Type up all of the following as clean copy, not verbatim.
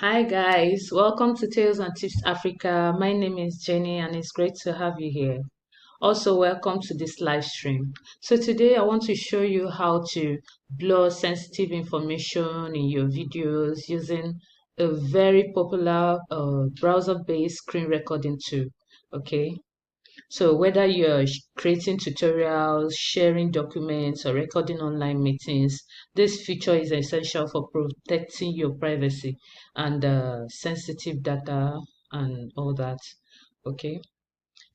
Hi guys, welcome to Tales and Tips Africa. My name is Jenny and it's great to have you here. Also, welcome to this live stream. So today I want to show you how to blur sensitive information in your videos using a very popular browser-based screen recording tool. Okay, so whether you're creating tutorials, sharing documents, or recording online meetings, this feature is essential for protecting your privacy and sensitive data and all that. Okay.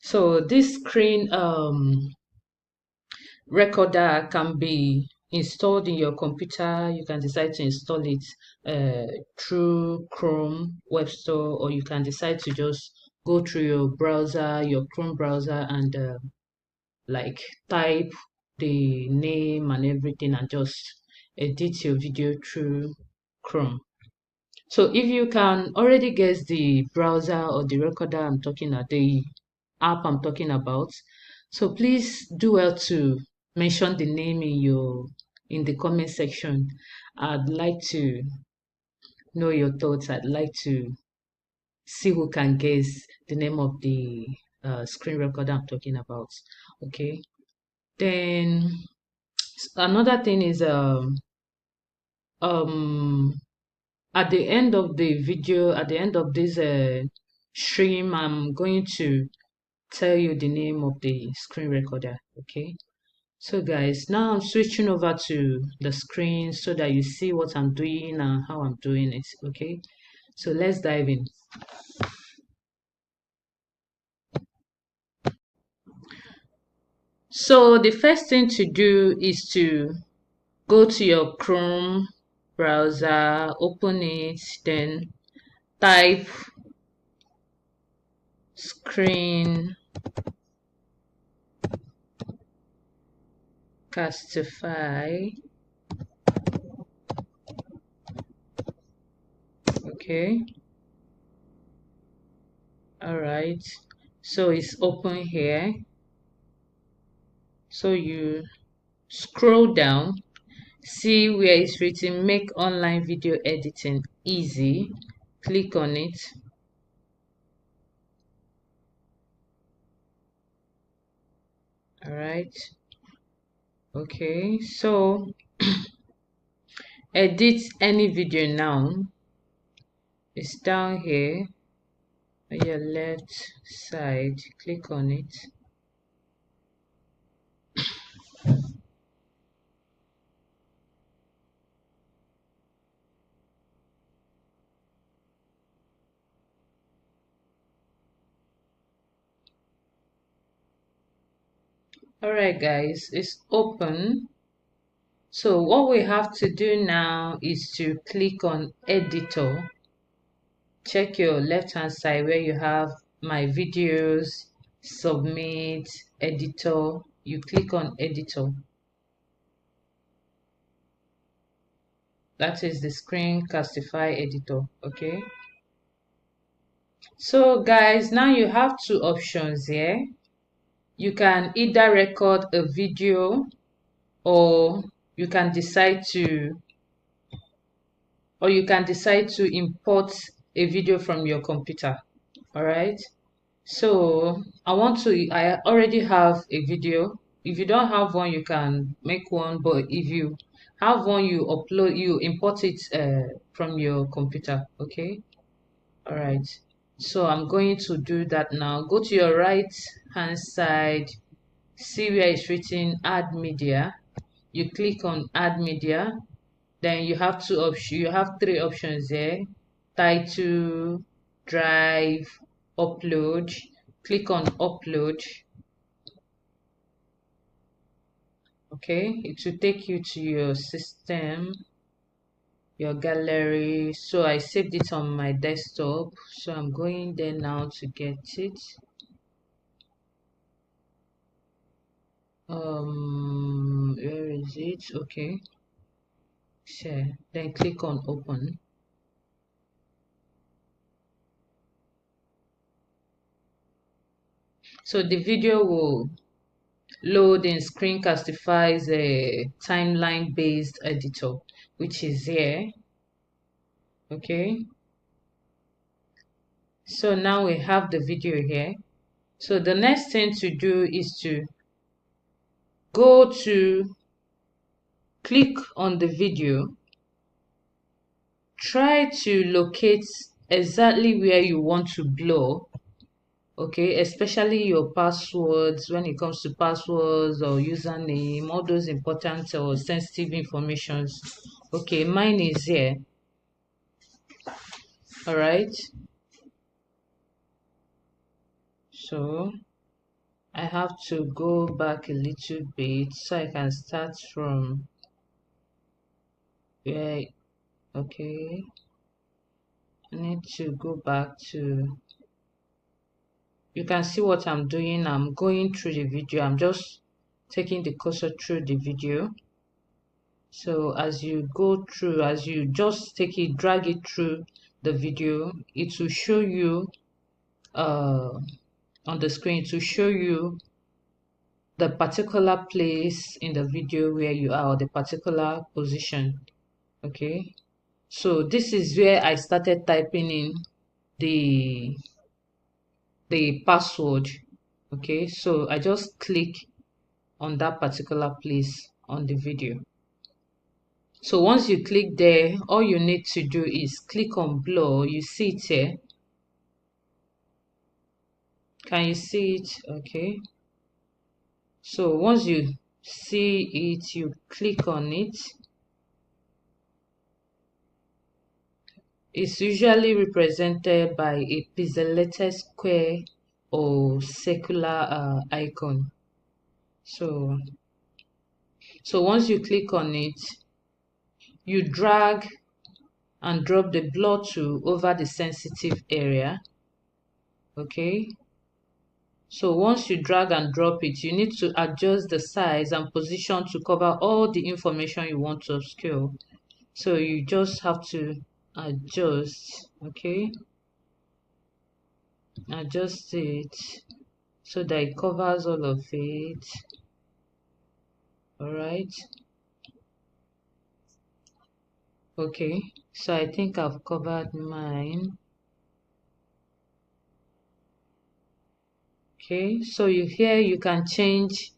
So this screen recorder can be installed in your computer. You can decide to install it through Chrome Web Store, or you can decide to just go through your browser, your Chrome browser, and like type the name and everything and just edit your video through Chrome. So if you can already guess the browser or the recorder I'm talking about, the app I'm talking about, so please do well to mention the name in the comment section. I'd like to know your thoughts. I'd like to see who can guess the name of the screen recorder I'm talking about. Okay. Then another thing is um at the end of the video, at the end of this stream, I'm going to tell you the name of the screen recorder. Okay, so guys, now I'm switching over to the screen so that you see what I'm doing and how I'm doing it. Okay, so let's dive in. So the first thing to do is to go to your Chrome browser, open it, then type Screencastify. Okay, all right, so it's open here. So you scroll down, see where it's written make online video editing easy, click on it. All right, okay, so edit any video now. It's down here on your left side, click on it. All right guys, it's open. So what we have to do now is to click on editor. Check your left hand side where you have my videos, submit, editor. You click on editor. That is the Screencastify editor. Okay, so guys, now you have two options here. You can either record a video, or you can decide to import a video from your computer. All right, so I already have a video. If you don't have one, you can make one, but if you have one, you import it from your computer. Okay, all right, so I'm going to do that now. Go to your right hand side, see where it's written add media. You click on add media. Then you have three options there: title, drive, upload. Click on upload. Okay, it will take you to your system, your gallery. So I saved it on my desktop, so I'm going there now to get it. Where is it? Okay, share, then click on open. So the video will load in Screencastify's a timeline based editor, which is here. Okay, So now we have the video here. So the next thing to do is to go to click on the video, try to locate exactly where you want to blur, okay, especially your passwords. When it comes to passwords or username, all those important or sensitive informations. Okay, mine is here. All right, so I have to go back a little bit so I can start from where. Okay, I need to go back to, you can see what I'm doing. I'm going through the video. I'm just taking the cursor through the video. So as you go through, as you just take it, drag it through the video, it will show you uh, on the screen to show you the particular place in the video where you are, or the particular position. Okay, so this is where I started typing in the password. Okay, so I just click on that particular place on the video. So once you click there, all you need to do is click on blur. You see it here. Can you see it? Okay. So once you see it, you click on it. It's usually represented by a pixelated square or circular icon. So once you click on it, you drag and drop the blur tool over the sensitive area. Okay, so once you drag and drop it, you need to adjust the size and position to cover all the information you want to obscure. So you just have to adjust. Okay, adjust it so that it covers all of it. All right, okay, so I think I've covered mine. Okay, so here you can change,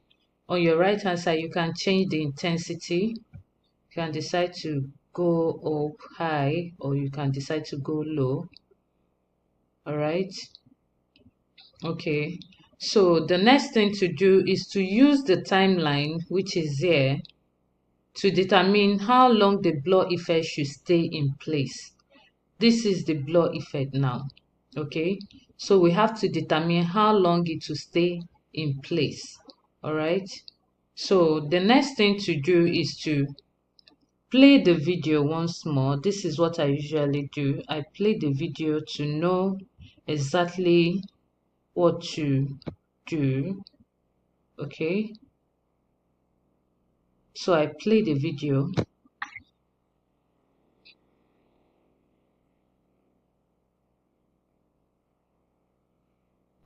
on your right hand side you can change the intensity. You can decide to go up high, or you can decide to go low. All right, okay, so the next thing to do is to use the timeline, which is here, to determine how long the blur effect should stay in place. This is the blur effect now. Okay, so we have to determine how long it will stay in place. All right, so the next thing to do is to play the video once more. This is what I usually do. I play the video to know exactly what to do. Okay, so I play the video.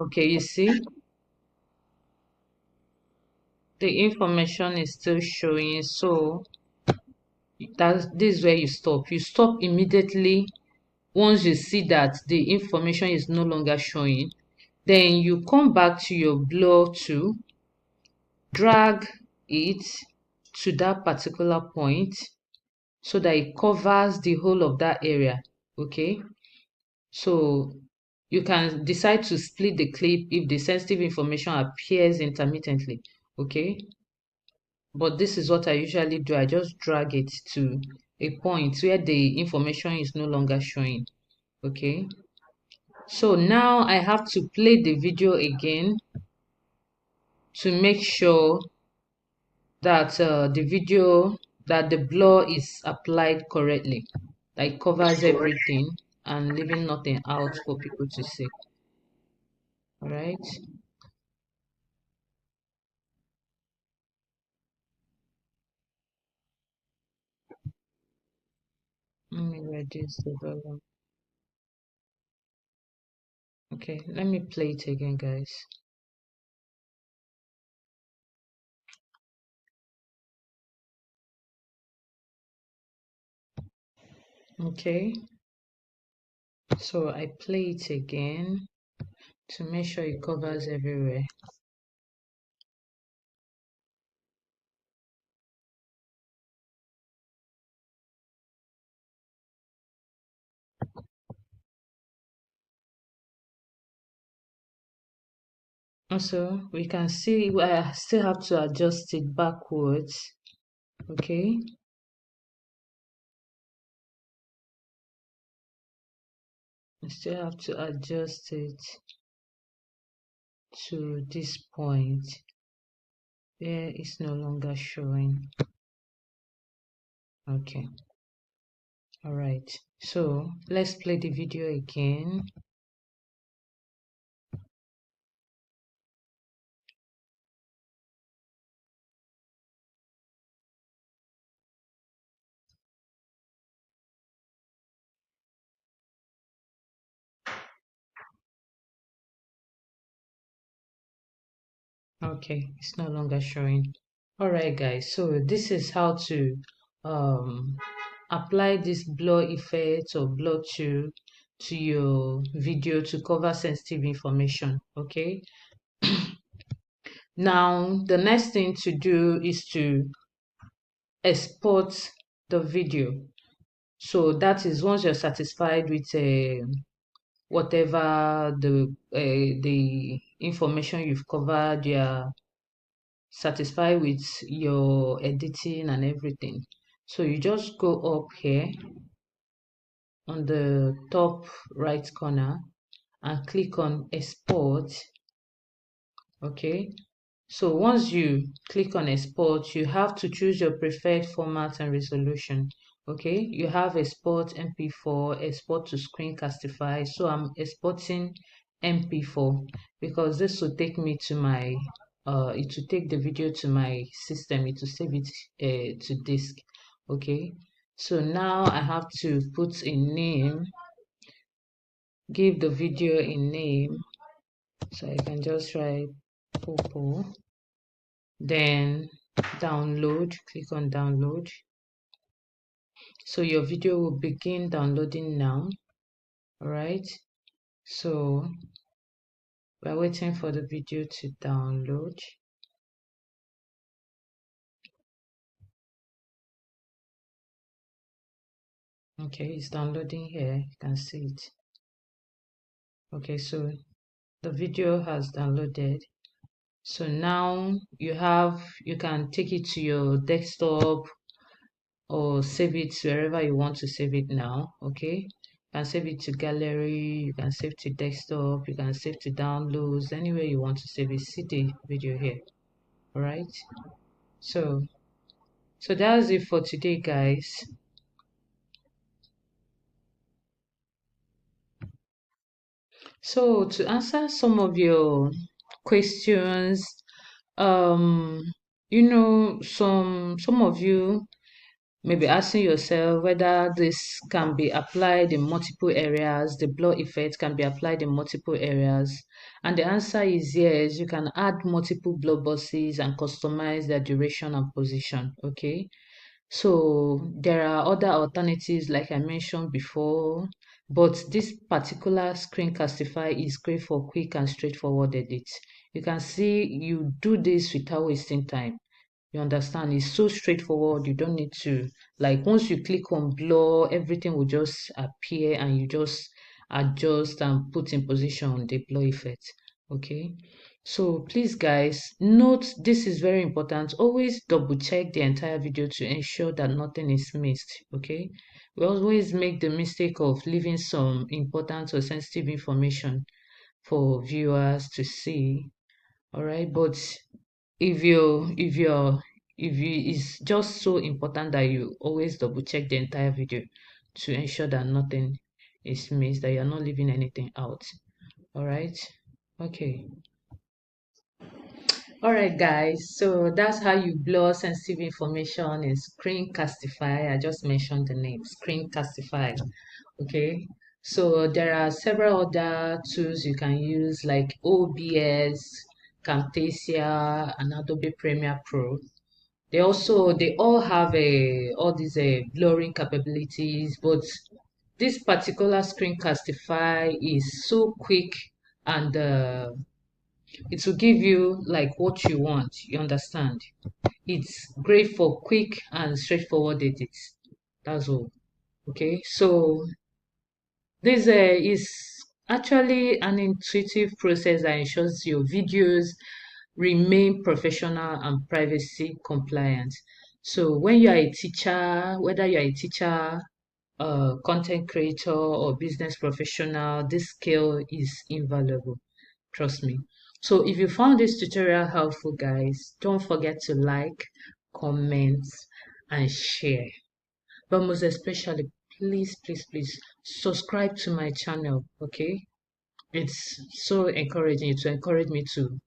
Okay, you see the information is still showing. So this is where you stop. You stop immediately once you see that the information is no longer showing. Then you come back to your blur tool, drag it to that particular point so that it covers the whole of that area. Okay, so you can decide to split the clip if the sensitive information appears intermittently. Okay, but this is what I usually do. I just drag it to a point where the information is no longer showing. Okay, so now I have to play the video again to make sure that the blur is applied correctly, that it covers everything and leaving nothing out for people to see. All right, let me reduce the volume. Okay, let me play it again, guys. Okay, So I play it again to make sure it covers everywhere. Also, we can see I still have to adjust it backwards. Okay. I still have to adjust it to this point where it's no longer showing. Okay. All right. So let's play the video again. Okay, it's no longer showing. All right, guys. So this is how to um apply this blur effect or blur to your video to cover sensitive information. Okay. Now the next thing to do is to export the video. So that is once you're satisfied with whatever the information you've covered, you're satisfied with your editing and everything. So you just go up here on the top right corner and click on export. Okay, so once you click on export, you have to choose your preferred format and resolution. Okay, you have export MP4, export to Screencastify. So I'm exporting MP4 because this will take me to my it will take the video to my system. It will save it to disk. Okay, so now I have to put a name, give the video a name. So I can just write Popo. Then download, click on download. So your video will begin downloading now. All right, so we're waiting for the video to download. Okay, it's downloading here, you can see it. Okay, so the video has downloaded. So now you can take it to your desktop or save it wherever you want to save it now. Okay, you can save it to gallery, you can save to desktop, you can save to downloads, anywhere you want to save it. See the video here. All right, so that's it for today, guys. So to answer some of your questions, um some of you maybe asking yourself whether this can be applied in multiple areas, the blur effect can be applied in multiple areas. And the answer is yes, you can add multiple blur boxes and customize their duration and position. Okay. So there are other alternatives like I mentioned before, but this particular Screencastify is great for quick and straightforward edits. You can see you do this without wasting time. You understand? It's so straightforward. You don't need to, like, once you click on blur, everything will just appear and you just adjust and put in position the blur effect. Okay. So please, guys, note this is very important. Always double check the entire video to ensure that nothing is missed. Okay. We always make the mistake of leaving some important or sensitive information for viewers to see. All right. But if you it's just so important that you always double check the entire video to ensure that nothing is missed, that you're not leaving anything out. All right. Okay. All right, guys. So that's how you blur sensitive information in Screencastify. I just mentioned the name, Screencastify. Okay. So there are several other tools you can use like OBS, Camtasia, and Adobe Premiere Pro. They all have all these blurring capabilities, but this particular Screencastify is so quick, and it will give you like what you want. You understand? It's great for quick and straightforward edits. That's all. Okay, so this is actually an intuitive process that ensures your videos remain professional and privacy compliant. So when you are a teacher, whether you are a teacher, content creator, or business professional, this skill is invaluable. Trust me. So if you found this tutorial helpful, guys, don't forget to like, comment, and share. But most especially, please subscribe to my channel. Okay, it's so encouraging to encourage me to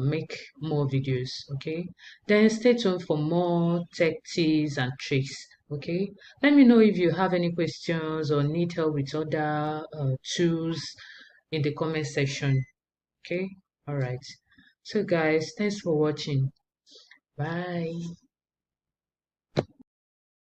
make more videos. Okay, then stay tuned for more tech tips and tricks. Okay, let me know if you have any questions or need help with other tools in the comment section. Okay, all right. So guys, thanks for watching. Bye.